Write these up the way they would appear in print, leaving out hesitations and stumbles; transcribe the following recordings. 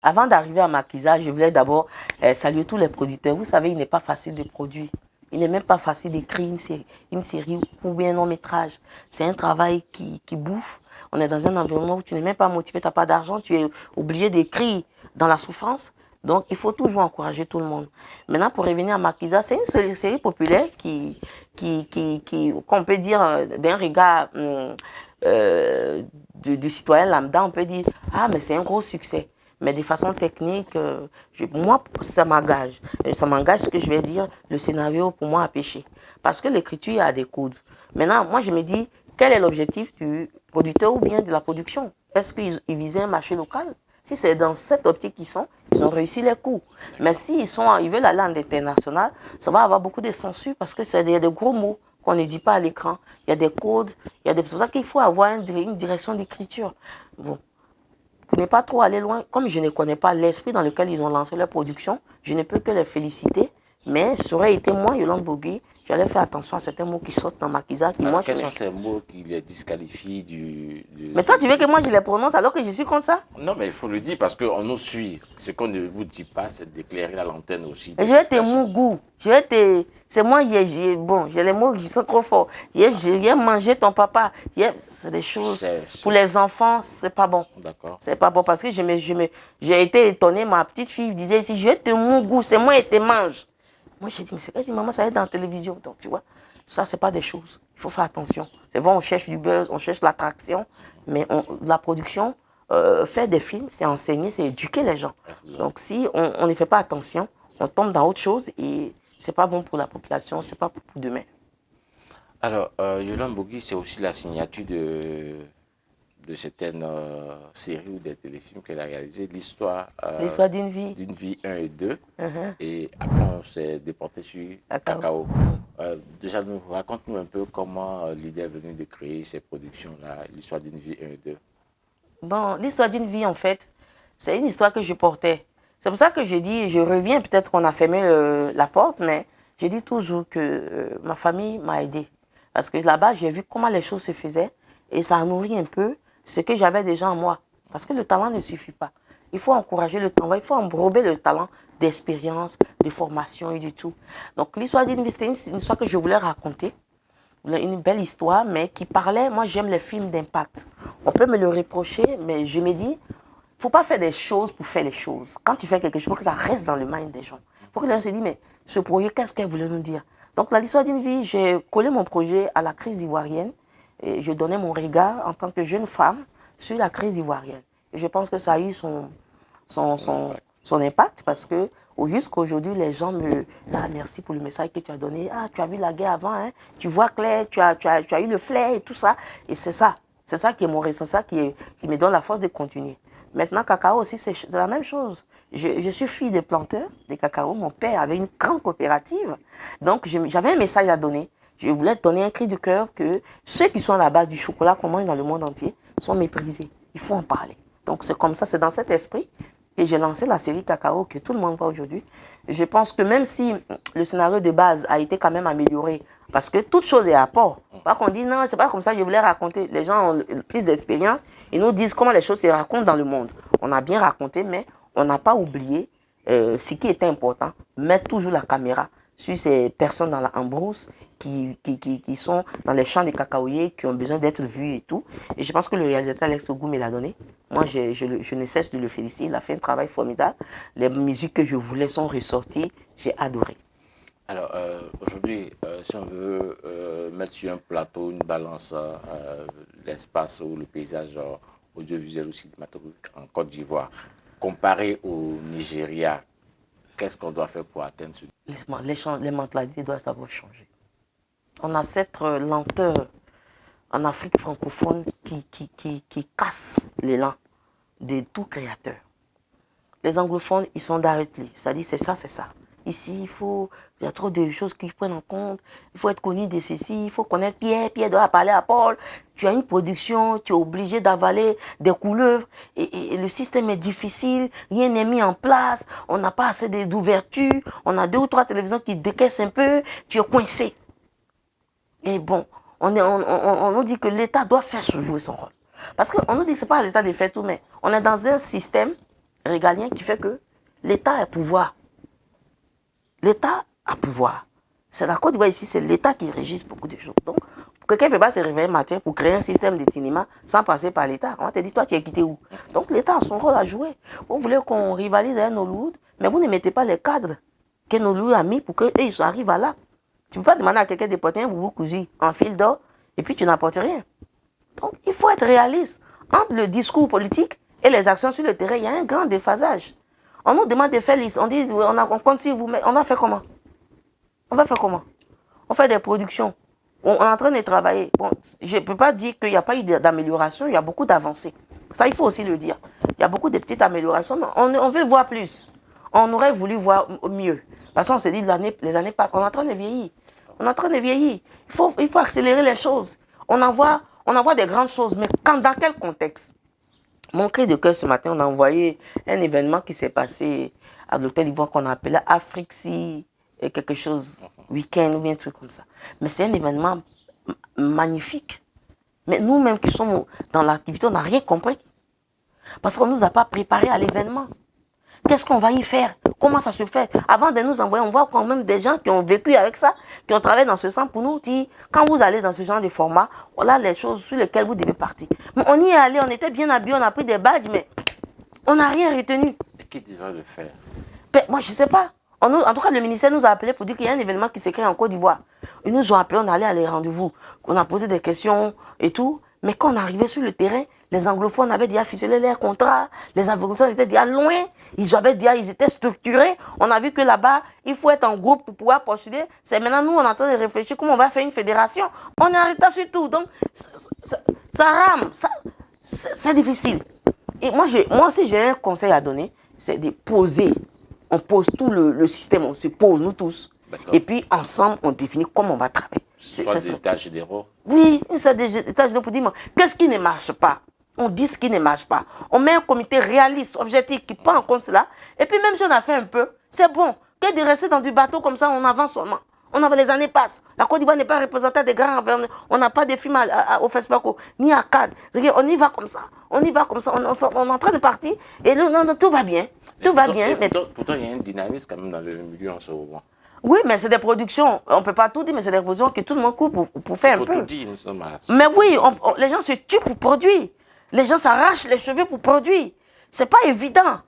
avant d'arriver à Maquisa, je voulais d'abord saluer tous les producteurs. Vous savez, il n'est pas facile de produire. Il n'est même pas facile d'écrire une série ou bien un long-métrage. C'est un travail qui bouffe. On est dans un environnement où tu n'es même pas motivé, tu n'as pas d'argent, tu es obligé d'écrire dans la souffrance. Donc, il faut toujours encourager tout le monde. Maintenant, pour revenir à Maquisa, c'est une série populaire qu'on peut dire d'un regard du citoyen lambda, on peut dire, ah, mais c'est un gros succès. Mais de façon technique, moi, ça m'engage. Ça m'engage ce que je vais dire, le scénario, pour moi, a péché. Parce que l'écriture a des codes. Maintenant, moi, je me dis, quel est l'objectif du producteur ou bien de la production? Est-ce qu'ils visaient un marché local? Si c'est dans cette optique ils ont réussi les coups. Mais s'ils veulent aller en international, ça va avoir beaucoup de censure parce que il y a des gros mots qu'on ne dit pas à l'écran. Il y a des codes, c'est pour ça qu'il faut avoir une direction d'écriture. Bon. Pour ne pas trop aller loin, comme je ne connais pas l'esprit dans lequel ils ont lancé leur production, je ne peux que les féliciter. Mais ça aurait été moi, Yolande Bogui, j'allais faire attention à certains mots qui sortent dans Maquisa. Quels sont ces mots qui les disqualifient Mais toi, tu veux que moi je les prononce alors que je suis comme ça? Non, mais il faut le dire parce qu'on nous suit. Ce qu'on ne vous dit pas, c'est d'éclairer la lanterne aussi. Je vais te mougou. C'est moi, bon, j'ai les mots qui sont trop forts. J'ai mangé ton papa. C'est des choses. Pour les enfants, c'est pas bon. D'accord. C'est pas bon parce que j'ai été étonnée. Ma petite fille disait ici, je vais te mougou, c'est moi et te mange. Moi, j'ai dit, mais c'est pas dit, maman, ça va être dans la télévision. Donc, tu vois, ça, c'est pas des choses. Il faut faire attention. C'est vrai, on cherche du buzz, on cherche l'attraction, mais la production, faire des films, c'est enseigner, c'est éduquer les gens. Donc, si on ne fait pas attention, on tombe dans autre chose et c'est pas bon pour la population, c'est pas pour demain. Alors, Yolande Bogui, c'est aussi la signature de certaines séries ou des téléfilms qu'elle a réalisé, l'histoire d'une vie. D'une vie 1 et 2. Et après, on s'est déporté sur Cacao. Déjà, raconte-nous un peu comment l'idée est venue de créer ces productions-là, l'histoire d'une vie 1 et 2. Bon, l'histoire d'une vie, en fait, c'est une histoire que je portais. C'est pour ça que je dis, je reviens, peut-être qu'on a fermé la porte, mais je dis toujours que ma famille m'a aidé. Parce que là-bas, j'ai vu comment les choses se faisaient et ça a nourri un peu ce que j'avais déjà en moi. Parce que le talent ne suffit pas. Il faut encourager le talent, il faut embrober le talent d'expérience, de formation et du tout. Donc l'histoire d'une vie, c'était une histoire que je voulais raconter. Une belle histoire, mais qui parlait, moi j'aime les films d'impact. On peut me le reprocher, mais je me dis, il ne faut pas faire des choses pour faire les choses. Quand tu fais quelque chose, il faut que ça reste dans le mind des gens. Il faut que les gens se disent, mais ce projet, qu'est-ce qu'elle voulait nous dire? Donc, l'histoire d'une vie, j'ai collé mon projet à la crise ivoirienne. Et je donnais mon regard en tant que jeune femme sur la crise ivoirienne. Et je pense que ça a eu son impact parce que jusqu'à aujourd'hui, les gens me disent ah, merci pour le message que tu as donné. Ah, tu as vu la guerre avant, hein? Tu vois clair, tu as eu le flair et tout ça. Et c'est ça qui est mon raison, c'est ça qui me donne la force de continuer. Maintenant, cacao aussi, c'est la même chose. Je suis fille de planteurs de cacao. Mon père avait une grande coopérative. Donc, j'avais un message à donner. Je voulais donner un cri de cœur que ceux qui sont à la base du chocolat qu'on mange dans le monde entier sont méprisés. Il faut en parler. Donc, c'est comme ça, c'est dans cet esprit que j'ai lancé la série Cacao que tout le monde voit aujourd'hui. Je pense que même si le scénario de base a été quand même amélioré, parce que toute chose est à port. Pas qu'on dit non, c'est pas comme ça, je voulais raconter. Les gens ont plus d'expérience. Ils nous disent comment les choses se racontent dans le monde. On a bien raconté, mais on n'a pas oublié ce qui était important. Mettre toujours la caméra sur ces personnes en brousse qui sont dans les champs de cacaoyers, qui ont besoin d'être vus et tout. Et je pense que le réalisateur Alex Ogou me l'a donné. Moi, je ne cesse de le féliciter. Il a fait un travail formidable. Les musiques que je voulais sont ressorties. J'ai adoré. Alors, aujourd'hui, si on veut mettre sur un plateau, une balance, l'espace ou le paysage audiovisuel ou cinématographique en Côte d'Ivoire, comparé au Nigeria, qu'est-ce qu'on doit faire pour atteindre ce niveau? Les mentalités doivent d'abord changer. On a cette lenteur en Afrique francophone qui casse l'élan de tout créateur. Les anglophones, ils sont directly, c'est-à-dire c'est ça, c'est ça. Ici, il y a trop de choses qu'ils prennent en compte. Il faut être connu de ceci, il faut connaître Pierre. Pierre doit parler à Paul. Tu as une production, tu es obligé d'avaler des couleuvres. Et le système est difficile, rien n'est mis en place. On n'a pas assez d'ouverture. On a 2 ou 3 télévisions qui décaissent un peu. Tu es coincé. Et bon, on nous dit que l'État doit faire jouer son rôle. Parce qu'on nous dit que ce n'est pas à l'État de faire tout, mais on est dans un système régalien qui fait que l'État a pouvoir. L'État a pouvoir. C'est la Côte d'Ivoire ici, c'est l'État qui régisse beaucoup de choses. Donc, quelqu'un ne peut pas se réveiller le matin pour créer un système de tinima sans passer par l'État. On te dit, toi, tu es quitté où? Donc, l'État a son rôle à jouer. Vous voulez qu'on rivalise avec Nollywood, mais vous ne mettez pas les cadres que Nollywood a mis pour qu'ils arrivent à là. Tu ne peux pas demander à quelqu'un de porter un boubou cousu en fil d'or et puis tu n'apportes rien. Donc, il faut être réaliste. Entre le discours politique et les actions sur le terrain, il y a un grand déphasage. On nous demande de faire liste. On dit, on compte sur vous, mais on va faire comment? On va faire comment? On fait des productions. On est en train de travailler. Bon, je ne peux pas dire qu'il n'y a pas eu d'amélioration, il y a beaucoup d'avancées. Ça, il faut aussi le dire. Il y a beaucoup de petites améliorations, mais on veut voir plus. On aurait voulu voir mieux. De toute façon, on s'est dit, les années passent, on est en train de vieillir. On est en train de vieillir. Il faut accélérer les choses. On envoie des grandes choses, mais dans quel contexte? Mon cri de cœur ce matin, on a envoyé un événement qui s'est passé à l'hôtel Ivoire qu'on appelait Afrixi et quelque chose, week-end ou bien un truc comme ça. Mais c'est un événement magnifique. Mais nous-mêmes qui sommes dans l'activité, on n'a rien compris. Parce qu'on ne nous a pas préparés à l'événement. Qu'est-ce qu'on va y faire? Comment ça se fait? Avant de nous envoyer, on voit quand même des gens qui ont vécu avec ça, qui ont travaillé dans ce sens pour nous dire, quand vous allez dans ce genre de format, voilà les choses sur lesquelles vous devez partir. Mais on y est allé, on était bien habillés, on a pris des badges, mais on n'a rien retenu. Qui devrait le faire? Ben, moi, je ne sais pas. En tout cas, le ministère nous a appelé pour dire qu'il y a un événement qui s'est créé en Côte d'Ivoire. Ils nous ont appelé, on allait à les rendez-vous. On a posé des questions et tout. Mais quand on est arrivé sur le terrain, les anglophones avaient déjà ficelé leurs contrats. Les anglophones étaient déjà loin. Ils étaient structurés. On a vu que là-bas, il faut être en groupe pour pouvoir postuler. C'est maintenant, nous, on est en train de réfléchir comment on va faire une fédération. On est en retard sur tout. Donc, ça rame. C'est difficile. Et moi aussi, j'ai un conseil à donner. C'est de poser. On pose tout le système. On se pose, nous tous. Et puis, ensemble, on définit comment on va travailler. Soit des états généraux. Oui, c'est des états généraux pour dire, qu'est-ce qui ne marche pas? On dit ce qui ne marche pas. On met un comité réaliste, objectif, qui prend en compte cela. Et puis même si on a fait un peu, c'est bon. Que de rester dans du bateau comme ça, on avance seulement. Les années passent. La Côte d'Ivoire n'est pas représentée des grands. On n'a pas de films au FESPACO, ni à Cannes. On y va comme ça. On y va comme ça. On est en train de partir. Et non, tout va bien. Tout va bien. Pourtant, il y a un dynamisme quand même dans le milieu en ce moment. Oui, mais c'est des productions, on ne peut pas tout dire, mais c'est des productions que tout le monde coupe pour faire un peu. Il faut tout dire, nous sommes à... Mais oui, les gens se tuent pour produire. Les gens s'arrachent les cheveux pour produire. C'est pas évident.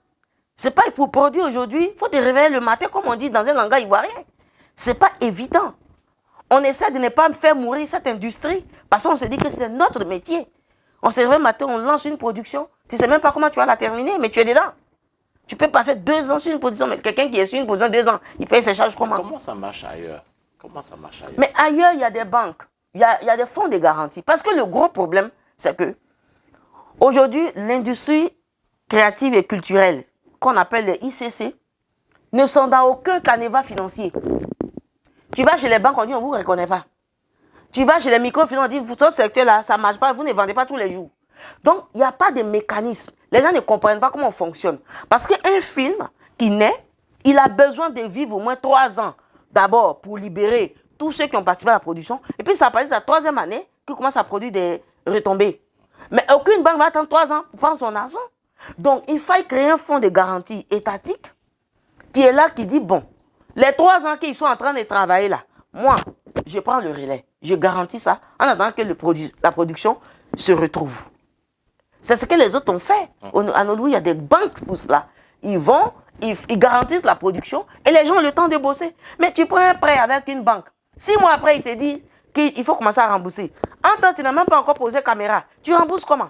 C'est pas pour produire aujourd'hui. Il faut te réveiller le matin, comme on dit dans un langage ivoirien. C'est pas évident. On essaie de ne pas faire mourir cette industrie parce qu'on se dit que c'est notre métier. On se réveille le matin, on lance une production. Tu ne sais même pas comment tu vas la terminer, mais tu es dedans. Tu peux passer 2 ans sur une position, mais quelqu'un qui est sur une position 2 ans, il paye ses charges comment? Comment ça marche ailleurs? Mais ailleurs, il y a des banques, il y a des fonds de garantie. Parce que le gros problème, c'est que aujourd'hui, l'industrie créative et culturelle, qu'on appelle les ICC, ne sont dans aucun canevas financier. Tu vas chez les banques, on dit on ne vous reconnaît pas. Tu vas chez les microfinances, on dit votre secteur-là, ça ne marche pas, vous ne vendez pas tous les jours. Donc, il n'y a pas de mécanisme. Les gens ne comprennent pas comment on fonctionne. Parce qu'un film qui naît, il a besoin de vivre au moins 3 ans. D'abord, pour libérer tous ceux qui ont participé à la production. Et puis, c'est à partir de la 3e année qu'il commence à produire des retombées. Mais aucune banque va attendre 3 ans pour prendre son argent. Donc, il faut créer un fonds de garantie étatique qui est là, qui dit, bon, les 3 ans qu'ils sont en train de travailler là, moi, je prends le relais. Je garantis ça en attendant que la production se retrouve. C'est ce que les autres ont fait. À Nollywood, il y a des banques pour cela. Ils vont, ils garantissent la production et les gens ont le temps de bosser. Mais tu prends un prêt avec une banque. 6 mois après, il te dit qu'il faut commencer à rembourser. En temps, tu n'as même pas encore posé caméra. Tu rembourses comment?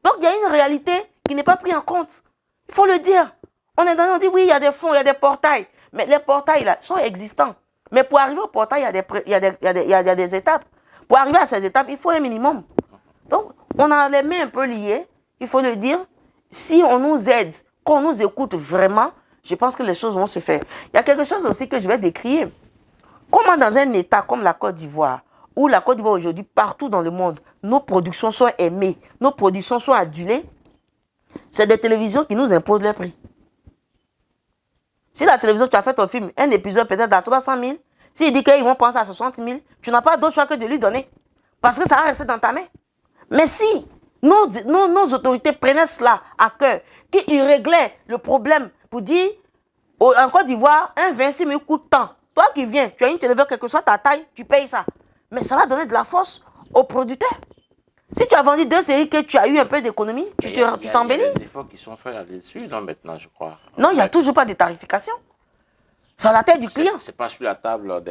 Donc, il y a une réalité qui n'est pas prise en compte. Il faut le dire. On dit oui, il y a des fonds, il y a des portails. Mais les portails là sont existants. Mais pour arriver au portail, il y a des étapes. Pour arriver à ces étapes, il faut un minimum. Donc, on a les mains un peu liées, il faut le dire. Si on nous aide, qu'on nous écoute vraiment, je pense que les choses vont se faire. Il y a quelque chose aussi que je vais décrire. Comment dans un État comme la Côte d'Ivoire, où la Côte d'Ivoire aujourd'hui, partout dans le monde, nos productions sont aimées, nos productions sont adulées, c'est des télévisions qui nous imposent les prix. Si la télévision, tu as fait ton film, un épisode peut-être à 300 000, s'il dit qu'ils vont penser à 60 000, tu n'as pas d'autre choix que de lui donner. Parce que ça va rester dans ta main. Mais si nos autorités prenaient cela à cœur, qu'ils réglaient le problème pour dire, en Côte d'Ivoire, un 26 000 coûte tant. Toi qui viens, tu as une télévision, quelle que soit ta taille, tu payes ça. Mais ça va donner de la force aux producteurs. Si tu as vendu 2 séries que tu as eu un peu d'économie, tu t'embellis. Il y a des efforts qui sont faits là-dessus, non, maintenant, je crois. Non, il n'y a toujours pas de tarification. C'est à la tête du client. C'est pas sur la table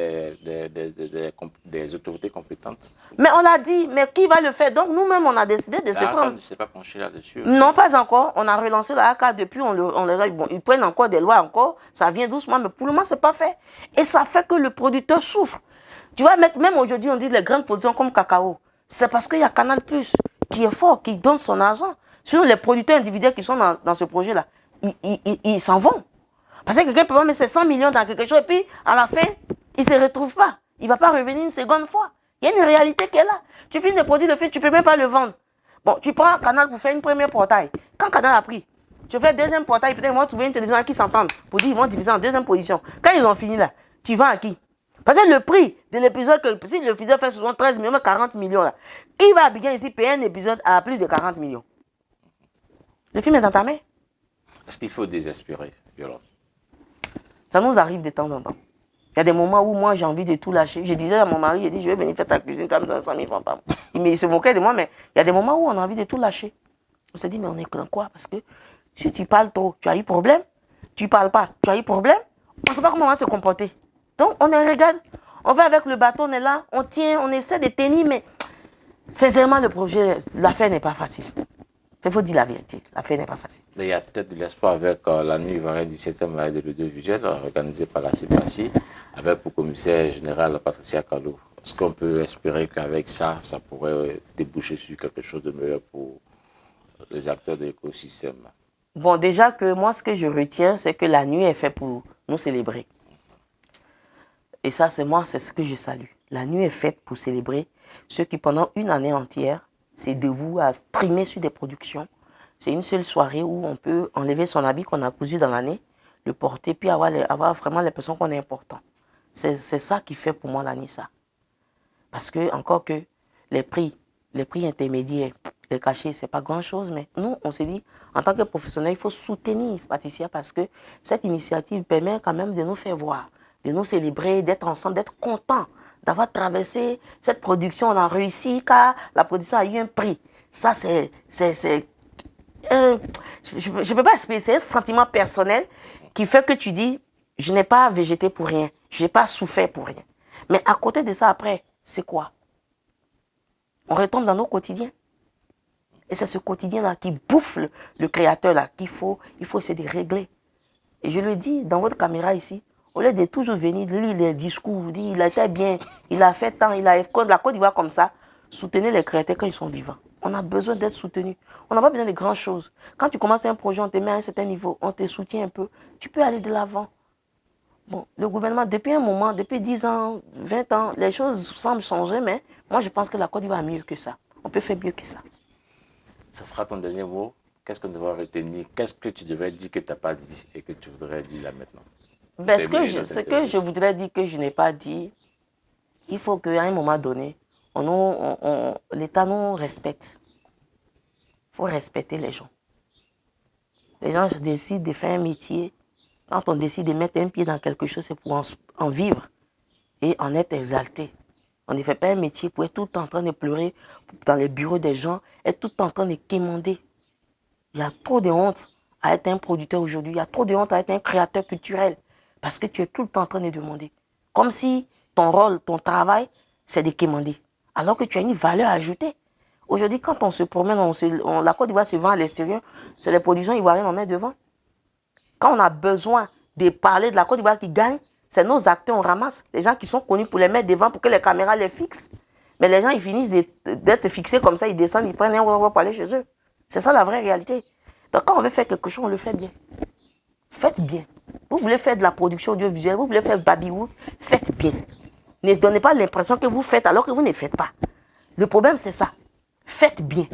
des autorités compétentes. Mais on l'a dit, mais qui va le faire? Donc nous-mêmes, on a décidé de se prendre. On ne s'est pas penché là-dessus. Non, pas encore. On a relancé la AK depuis, bon, ils prennent encore des lois encore. Ça vient doucement, mais pour le moment, ce n'est pas fait. Et ça fait que le producteur souffre. Tu vois, même aujourd'hui, on dit les grandes productions comme cacao. C'est parce qu'il y a Canal+, qui est fort, qui donne son argent. Sinon, les producteurs individuels qui sont dans ce projet-là, ils s'en vont. Parce que quelqu'un peut pas mettre ses 100 millions dans quelque chose et puis, à la fin, il ne se retrouve pas. Il ne va pas revenir une seconde fois. Il y a une réalité qui est là. Tu finis de produire le film, tu ne peux même pas le vendre. Bon, tu prends Canal pour faire une première portail. Quand Canal a pris, tu fais deuxième portail, peut-être ils vont trouver une télévision qui s'entende pour dire qu'ils vont diviser en deuxième position. Quand ils ont fini là, tu vends à qui? Parce que le prix de l'épisode, si l'épisode fait souvent 13 millions, 40 millions là, qui va bien ici payer un épisode à plus de 40 millions? Le film est dans ta main. Est-ce qu'il faut désespérer, Yolande? Ça nous arrive de temps en temps. Il y a des moments où moi j'ai envie de tout lâcher. Je disais à mon mari, je vais venir faire ta cuisine, tu vas me donner 100 000 francs par mois. Il se moquait de moi, mais il y a des moments où on a envie de tout lâcher. On se dit, mais on est dans quoi? Parce que si tu parles trop, tu as eu problème. Tu parles pas, tu as eu problème. On ne sait pas comment on va se comporter. Donc on regarde, on va avec le bateau, on est là, on tient, on essaie de tenir, mais sincèrement le projet, l'affaire n'est pas facile. Il faut dire la vérité, l'affaire n'est pas facile. Mais il y a peut-être de l'espoir avec la nuit ivoirienne du 7e mai de l'audiovisuel organisée par la CPACI, avec pour commissaire général Patricia Kalou. Est-ce qu'on peut espérer qu'avec ça, ça pourrait déboucher sur quelque chose de meilleur pour les acteurs de l'écosystème? Bon, déjà que moi, ce que je retiens, c'est que la nuit est faite pour nous célébrer. Et ça, c'est ce que je salue. La nuit est faite pour célébrer ceux qui, pendant une année entière, c'est dévoué à trimer sur des productions. C'est une seule soirée où on peut enlever son habit qu'on a cousu dans l'année, le porter, puis avoir vraiment l'impression qu'on est important. C'est ça qui fait pour moi la NISA. Parce que, encore que les prix intermédiaires, les cachets, c'est pas grand-chose, mais nous, on s'est dit, en tant que professionnels, il faut soutenir Patricia parce que cette initiative permet quand même de nous faire voir, de nous célébrer, d'être ensemble, d'être contents, d'avoir traversé cette production. On a réussi car la production a eu un prix. Ça, je ne peux pas expliquer, c'est un sentiment personnel qui fait que tu dis, je n'ai pas végété pour rien, je n'ai pas souffert pour rien. Mais à côté de ça, après, c'est quoi? On retombe dans nos quotidiens. Et c'est ce quotidien-là qui bouffe le créateur, là, il faut essayer de régler. Et je le dis dans votre caméra ici, au lieu de toujours venir lire les discours, dire il a été bien, il a fait tant, la Côte d'Ivoire comme ça, soutenez les créateurs quand ils sont vivants. On a besoin d'être soutenus. On n'a pas besoin de grandes choses. Quand tu commences un projet, on te met à un certain niveau, on te soutient un peu, tu peux aller de l'avant. Bon, le gouvernement, depuis un moment, depuis 10 ans, 20 ans, les choses semblent changer, mais moi je pense que la Côte d'Ivoire a mieux que ça. On peut faire mieux que ça. Ce sera ton dernier mot. Qu'est-ce qu'on devrait retenir? Qu'est-ce que tu devrais dire que tu n'as pas dit et que tu voudrais dire là maintenant? Ben, ce que je voudrais dire que je n'ai pas dit, il faut qu'à un moment donné, l'État nous respecte. Il faut respecter les gens. Les gens décident de faire un métier. Quand on décide de mettre un pied dans quelque chose, c'est pour en vivre et en être exalté. On ne fait pas un métier pour être tout le temps en train de pleurer dans les bureaux des gens, être tout le temps en train de quémander. Il y a trop de honte à être un producteur aujourd'hui. Il y a trop de honte à être un créateur culturel. Parce que tu es tout le temps en train de demander. Comme si ton rôle, ton travail, c'est de quémander. Alors que tu as une valeur ajoutée. Aujourd'hui, quand on se promène, la Côte d'Ivoire se vend à l'extérieur, c'est les productions ivoiriennes qu'on met devant. Quand on a besoin de parler de la Côte d'Ivoire qui gagne, c'est nos acteurs, on ramasse. Les gens qui sont connus pour les mettre devant, pour que les caméras les fixent. Mais les gens, ils finissent d'être fixés comme ça, ils descendent, ils prennent un pour aller chez eux. C'est ça la vraie réalité. Donc quand on veut faire quelque chose, on le fait bien. Faites bien. Vous voulez faire de la production audiovisuelle, vous voulez faire Babywood, faites bien. Ne donnez pas l'impression que vous faites alors que vous ne faites pas. Le problème, c'est ça. Faites bien.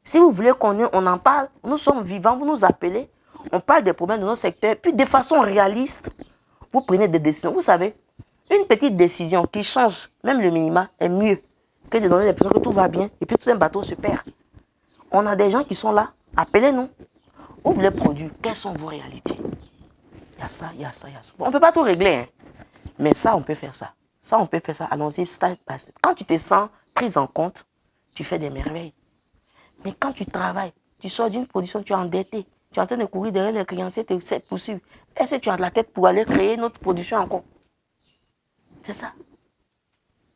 Si vous voulez qu'on en parle, nous sommes vivants, vous nous appelez, on parle des problèmes de nos secteurs, puis de façon réaliste, vous prenez des décisions. Vous savez, une petite décision qui change, même le minima, est mieux que de donner l'impression que tout va bien et puis tout un bateau se perd. On a des gens qui sont là. Appelez-nous. Vous voulez produire. Quelles sont vos réalités? Il y a ça, il y a ça, il y a ça. Bon, on ne peut pas tout régler, hein. Mais ça, on peut faire ça. Ça, on peut faire ça. Allons-y, style by style. Quand tu te sens prise en compte, tu fais des merveilles. Mais quand tu travailles, tu sors d'une production, tu es endetté. Tu es en train de courir derrière les créanciers, c'est possible. Est-ce que tu as de la tête pour aller créer une autre production encore? C'est ça.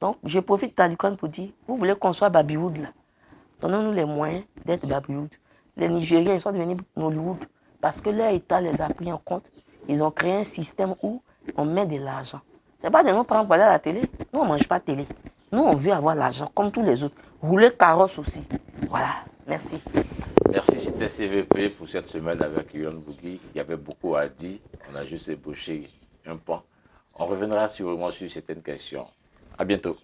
Donc, je profite de Talukan pour dire, vous voulez qu'on soit Babywood là. Donnons-nous les moyens d'être Babywood. Les Nigériens, ils sont devenus Nollywood parce que leur État les a pris en compte. Ils ont créé un système où on met de l'argent. Ce n'est pas de nous prendre pour aller à la télé. Nous, on ne mange pas de télé. Nous, on veut avoir l'argent comme tous les autres. Rouler carrosse aussi. Voilà. Merci. Merci, c'était CVP pour cette semaine avec Yon Bougui. Il y avait beaucoup à dire. On a juste ébauché un pan. On reviendra sûrement sur certaines questions. À bientôt.